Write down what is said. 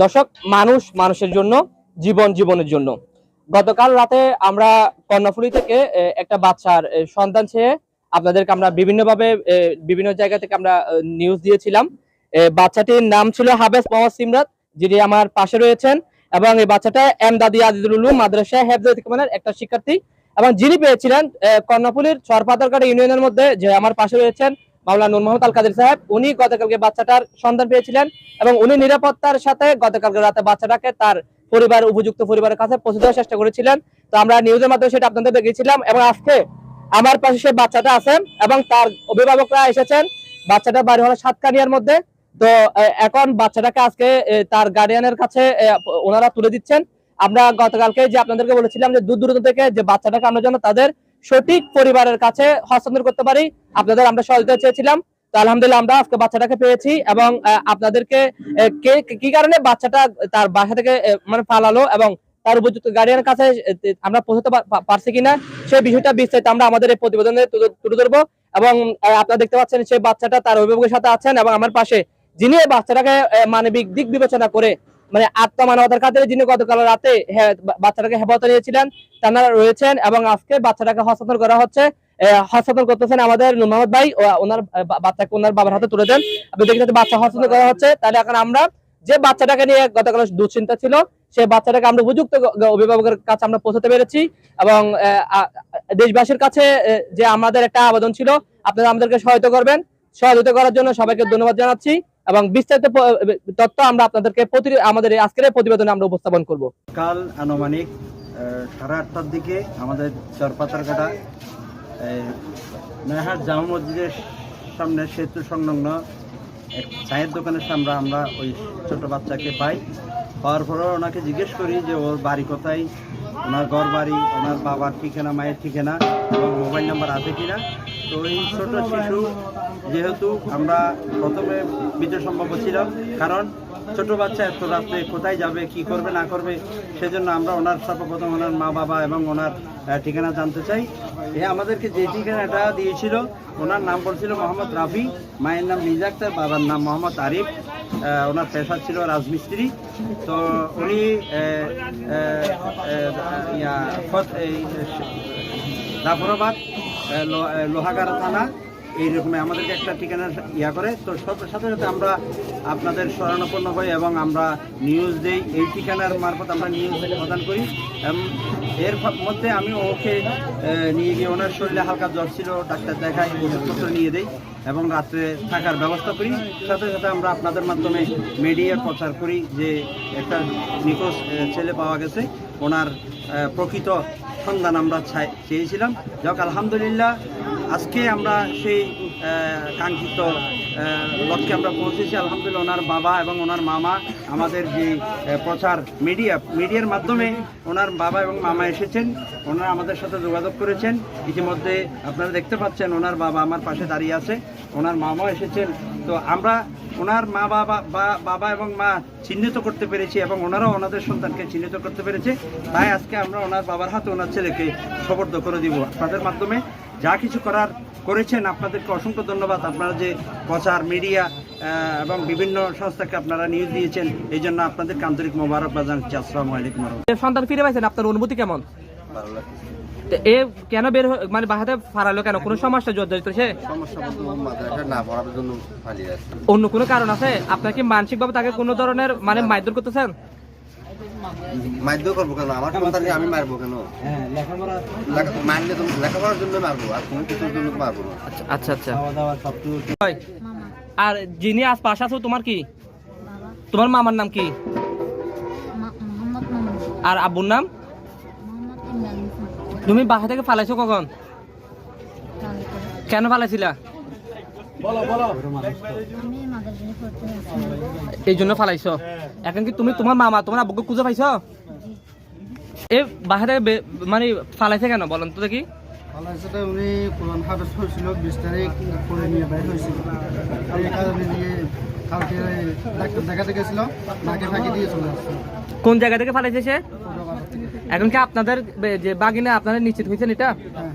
দর্শক, মানুষের জন্য, জীবনের জন্য। গতকাল রাতে আমরা কর্ণফুলী থেকে একটা বাচ্চার সন্ধান চেয়ে আপনাদেরকে আমরা বিভিন্নভাবে বিভিন্ন জায়গা থেকে আমরা নিউজ দিয়েছিলাম। বাচ্চাটির নাম ছিল হাবেস মোহাম্মদ সিমরাত, যিনি আমার পাশে রয়েছেন, এবং এই বাচ্চাটা এমদাদি আজিজুল উলুম মাদ্রাসা হেফজুল হিকমানের একটা শিক্ষার্থী, এবং যিনি পেয়েছিলেন কর্ণফুলীর চরপাতারকাটা ইউনিয়নের মধ্যে, যে আমার পাশে রয়েছেন মাওলানা নূর মোহাম্মদ আল কাদের সাহেব, উনি গতকালকে বাচ্চাটার সন্ধান পেয়েছিলেন এবং উনি নিরাপত্তার সাথে গতকালকে রাতে বাচ্চাটাকে তার উপযুক্ত পরিবারের কাছে পৌঁছে দেওয়ার চেষ্টা করেছিলেন। তো আমরা নিউজের মাধ্যমে সেটা আপনাদের দেখিয়েছিলাম, এবং আজকে আমার পাশে সে বাচ্চাটা আছেন এবং তার অভিভাবকরা এসেছেন। বাচ্চাটা বাড়ি হলো সাতকানিয়ার মধ্যে। তো এখন বাচ্চাটাকে আজকে তার গার্ডিয়ানের কাছে ওনারা তুলে দিচ্ছেন। আমরা গতকালকে যে আপনাদেরকে বলেছিলাম যে দূর দূরান্ত থেকে যে বাচ্চাটাকে আমরা যেন তাদের সঠিক পরিবারের কাছে হস্তান্তর করতে পারি, আপনাদের আমরা সহযোগিতা চেয়েছিলাম। তো আলহামদুলিল্লাহ আমরা আজকে বাচ্চাটাকে পেয়েছি, এবং আপনাদেরকে কি কারণে বাচ্চাটা তার বাসা থেকে মানে পালালো এবং তার উপযুক্ত গার্ডিয়ানের কাছে আমরা পৌঁছতে পারছি কিনা সেই বিষয়টা বিস্তারিত আমরা আমাদের এই প্রতিবেদনে তুলে ধরবো। এবং আপনারা দেখতে পাচ্ছেন সেই বাচ্চাটা তার অভিভাবকের সাথে আছেন, এবং আমার পাশে যিনি এই বাচ্চাটাকে মানবিক দিক বিবেচনা করে মানে আত্মমানবতার খাতিরে যিনি গতকাল রাতে বাচ্চাটাকে হেফাজতে নিয়েছিলেন তারা রয়েছেন, এবং আজকে বাচ্চাটাকে হস্তান্তর করা হচ্ছে। হস্তান্তর করতেছেন আমাদের নূর মোহাম্মদ ভাই, ওনার বাচ্চাকে ওনার বাবার হাতে তুলে দেন। আপনি দেখতে বাচ্চা হস্তান্তর করা হচ্ছে। তাহলে এখন আমরা যে বাচ্চাটাকে নিয়ে গতকাল দুশ্চিন্তা ছিল, সেই বাচ্চাটাকে আমরা উপযুক্ত অভিভাবকের কাছে আমরা পৌঁছাতে পেরেছি, এবং দেশবাসীর কাছে যে আমাদের একটা আবেদন ছিল, আপনারা আমাদেরকে সহায়তা করার জন্য সবাইকে ধন্যবাদ জানাচ্ছি, এবং বিস্তারিত তথ্য আমরা আপনাদেরকে আমাদের আজকের প্রতিবেদনে আমরা উপস্থাপন করব। কাল আনুমানিক 8:30টার দিকে আমাদের চরপাতারকাটা মেহার জামা মসজিদের সামনে সেতু সংলগ্ন এক চায়ের দোকানের সামনে আমরা ওই ছোট বাচ্চাকে পাই। পাওয়ার পরে ওনাকে জিজ্ঞেস করি যে ওর বাড়ি কোথায়, ওনার ঘর বাড়ি, ওনার বাবার ঠিকানা, মায়ের ঠিকানা এবং মোবাইল নাম্বার আছে কিনা। তো এই ছোট শিশু যেহেতু আমরা প্রথমে বিদ্যুৎ সম্ভব ছিলাম, কারণ ছোট বাচ্চা এত রাত্রে কোথায় যাবে, কি করবে না করবে, সেজন্য আমরা ওনার সর্বপ্রথম ওনার মা বাবা এবং ওনার ঠিকানা জানতে চাই। আমাদেরকে যে ঠিকানাটা দিয়েছিল, ওনার নাম বলছিল মোহাম্মদ রাফি, মায়ের নাম লিজা আক্তার, বাবার নাম মোহাম্মদ আরিফ, ওনার পেশা ছিল রাজমিস্ত্রি। তো উনি জাফরাবাদ লোহাগাড়া থানা এইরকম আমাদেরকে একটা ঠিকানা করে। তো সাথে সাথে আমরা আপনাদের শরণাপন্ন হই এবং আমরা নিউজ দেই, এই ঠিকানার মারফত আমরা নিউজ প্রদান করি। এর মধ্যে আমি ওকে নিয়ে গিয়ে, ওনার শরীরে হালকা জ্বর ছিল, ডাক্তার দেখাই, ওষুধপত্র নিয়ে দেই এবং রাত্রে থাকার ব্যবস্থা করি। সাথে সাথে আমরা আপনাদের মাধ্যমে মিডিয়ার প্রচার করি যে একটা নিখোঁজ ছেলে পাওয়া গেছে, ওনার প্রকৃত সন্ধান আমরা চেয়েছিলাম। যাক আলহামদুলিল্লাহ আজকে আমরা সেই কাঙ্ক্ষিত লক্ষ্যে আমরা পৌঁছেছি। আলহামদুলিল্লাহ ওনার বাবা এবং ওনার মামা আমাদের যে প্রচার মিডিয়ার মাধ্যমে ওনার বাবা এবং মামা এসেছেন, ওনারা আমাদের সাথে যোগাযোগ করেছেন। ইতিমধ্যে আপনারা দেখতে পাচ্ছেন ওনার বাবা আমার পাশে দাঁড়িয়ে আছে, ওনার মামাও এসেছেন। তো আমরা ওনার বাবা এবং মা চিহ্নিত করতে পেরেছি এবং ওনারাও ওনাদের সন্তানকে চিহ্নিত করতে পেরেছে। তাই আজকে আমরা ওনার বাবার হাতে ওনার ছেলেকে সোপর্দ করে দিব। আপনাদের মাধ্যমে যা কিছু করেছেন আপনাদেরকে অসংখ্য ধন্যবাদ। আপনারা যে প্রচার মিডিয়া এবং বিভিন্ন সংস্থাকে আপনারা নিউজ দিয়েছেন, এই জন্য আপনাদেরকে আন্তরিক মোবারকবাদ জানাচ্ছি। আসসালামু আলাইকুম। সন্তান ফিরে পাইছেন, আপনার অনুভূতি কেমন? ভালো লাগছে। এ কেন বের মানে বাহাতে ফারালো কেন? কোনো সমস্যা জর্জরিত সে? অন্য কোনো কারণ আছে? আপনার কি মানসিকভাবে তাকে কোনো ধরনের মানে মারধর করতেছেন? মারধর করবো কেন? আমার সন্তানকে আমি মারবো কেন? মারলে তো লেখাপড়ার জন্য মারবো, আর কোনো কিছুর জন্য মারবো না। আচ্ছা আচ্ছা। আর যিনি আজ পাশে আছো তোমার কি? তোমার মামার নাম কি? আর আব্বুর নাম? তুমি বাসা থেকে ফালাইছো কখন? কেন ফালাইছিলা? এই জন্য ফালাইছো? এখন কি তুমি তোমার মামা তোমার আব্বুকে খুঁজে পাইছো? এই বাসা থেকে মানে ফালাইছে কেন বলেন তো দেখি? ফালাইছে উনি কোরআন হাফেজ হয়েছিল, 20 তারিখ পরে নিয়ে বাইর হয়েছিল। এই কারণে নিয়ে কালকে ডাক্তার দেখাতে গেছিল, নাকে ফাঁকি দিয়ে চলে আসছে। কোন জায়গা থেকে ফালাইছে সে? এখন কি আপনাদের যে বাগিনা আপনারা নিশ্চিত হয়েছেন এটা? হ্যাঁ।